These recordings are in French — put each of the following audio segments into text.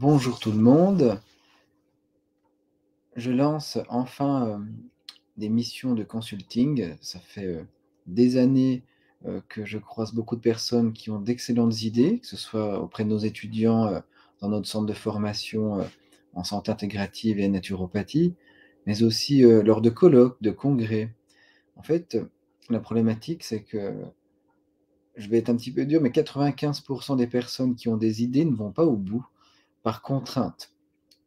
Bonjour tout le monde. Je lance enfin, des missions de consulting. Ça fait, des années, que je croise beaucoup de personnes qui ont d'excellentes idées, que ce soit auprès de nos étudiants, dans notre centre de formation, en santé intégrative et naturopathie, mais aussi, lors de colloques, de congrès. En fait, la problématique, c'est que je vais être un petit peu dur, mais 95 des personnes qui ont des idées ne vont pas au bout par contrainte.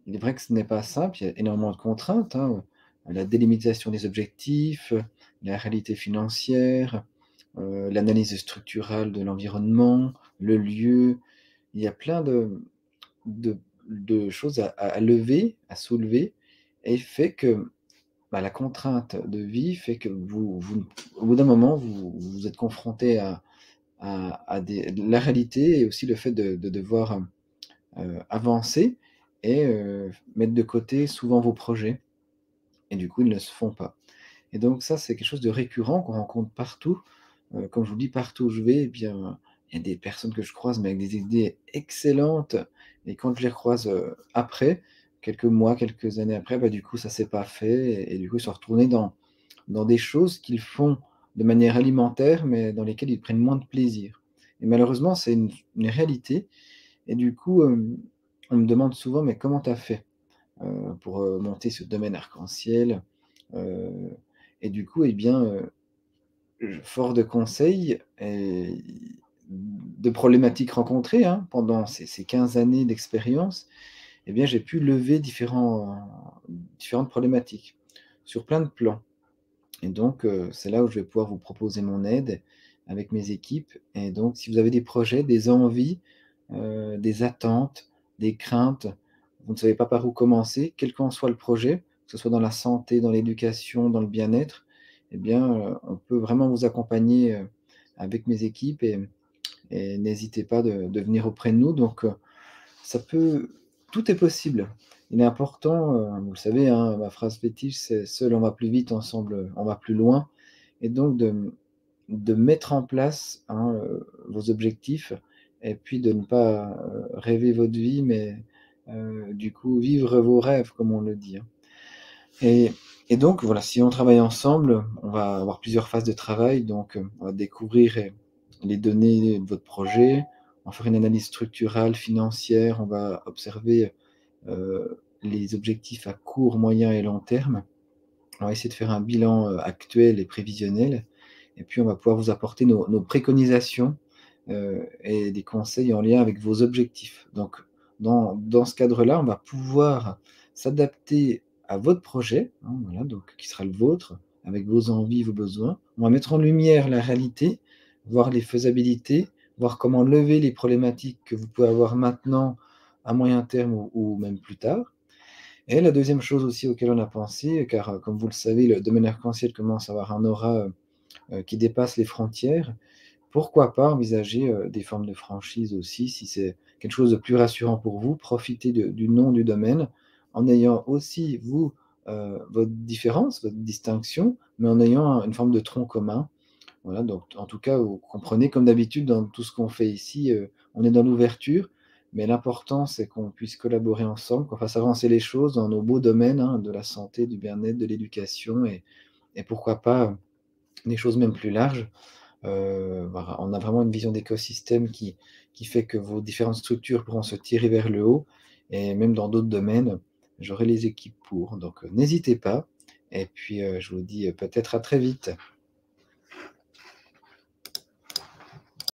Il est vrai que ce n'est pas simple, il y a énormément de contraintes, hein, la délimitation des objectifs, la réalité financière, l'analyse structurale de l'environnement, le lieu. Il y a plein de de choses à lever, à soulever et fait que, bah, la contrainte de vie fait que vous au bout d'un moment, vous êtes confronté à des la réalité et aussi le fait de devoir, avancer et mettre de côté souvent vos projets et du coup, ils ne se font pas et donc ça, c'est quelque chose de récurrent qu'on rencontre partout. Comme je vous dis, partout où je vais, eh bien, il y a des personnes que je croise, mais avec des idées excellentes et quand je les recroise, après, quelques mois, quelques années après, bah, du coup, ça s'est pas fait et du coup, ils sont retournés dans des choses qu'ils font de manière alimentaire, mais dans lesquelles ils prennent moins de plaisir et malheureusement, c'est une réalité et du coup, on me demande souvent: «Mais comment tu as fait, pour, monter ce domaine arc-en-ciel?» heu et du coup, eh bien, fort de conseils et de problématiques rencontrées, hein, pendant ces 15 années d'expérience, eh bien, j'ai pu lever différentes problématiques sur plein de plans et donc c'est là où je vais pouvoir vous proposer mon aide avec mes équipes et donc si vous avez des projets, des envies, des attentes, des craintes, vous ne savez pas par où commencer, quel qu'en soit le projet, que ce soit dans la santé, dans l'éducation, dans le bien-être, eh bien, on peut vraiment vous accompagner, avec mes équipes et n'hésitez pas de venir auprès de nous donc ça peut tout est possible. Il est important, vous le savez, hein, ma phrase fétiche, c'est: «Seul on va plus vite, ensemble, on va plus loin» et donc de mettre en place, hein, vos objectifs et puis de ne pas, rêver votre vie, mais du coup, vivre vos rêves, comme on le dit, hein et et donc voilà, si on travaille ensemble, on va avoir plusieurs phases de travail, donc on va découvrir les données de votre projet, on va faire une analyse structurale, financière, on va observer, les objectifs à court, moyen et long terme. On va essayer de faire un bilan, actuel et prévisionnel et puis on va pouvoir vous apporter nos préconisations, et des conseils en lien avec vos objectifs. Donc dans ce cadre-là, on va pouvoir s'adapter à votre projet, hein, voilà, donc qui sera le vôtre, avec vos envies, vos besoins. On va mettre en lumière la réalité, voir les faisabilités, voir comment lever les problématiques que vous pouvez avoir maintenant, à moyen terme ou même plus tard. Et la deuxième chose aussi auquel on a pensé, car, comme vous le savez, le domaine arc-en-ciel commence à avoir un aura, qui dépasse les frontières. Pourquoi pas envisager, des formes de franchise aussi, si c'est quelque chose de plus rassurant pour vous? Profiter du nom du domaine, en ayant aussi vous, votre différence, votre distinction, mais en ayant une forme de tronc commun. Voilà, donc en tout cas, vous comprenez, comme d'habitude dans tout ce qu'on fait ici, on est dans l'ouverture, mais l'important, c'est qu'on puisse collaborer ensemble, qu'on fasse avancer les choses dans nos beaux domaines, hein, de la santé, du bien-être, de l'éducation et pourquoi pas, des choses même plus larges. Voilà, on a vraiment une vision d'écosystème qui fait que vos différentes structures pourront se tirer vers le haut et même dans d'autres domaines, j'aurai les équipes pour. Donc, n'hésitez pas et puis, je vous dis, peut-être à très vite.